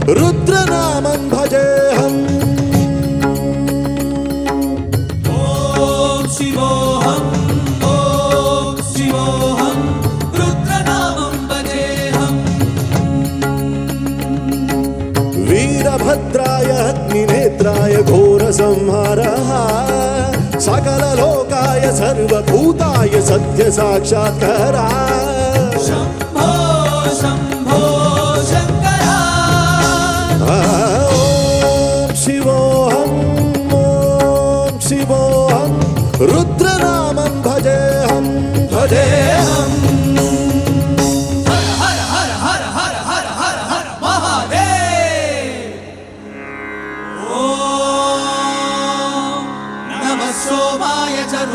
रुद्रनामं भजेऽहम्। ॐ शिवोऽहम् ॐ शिवोऽहम् रुद्रनामं भजेऽहम्। वीरभद्राय अग्निनेत्राय घोरसंहारः सकललोकाय सर्वभूताय सत्यसाक्षात्कारः। शम्भो शम्भो शङ्कर। ॐ शिवोऽहम् ॐ शिवोऽहम् रुद्रनामं भजेऽहम् भजेऽहम्।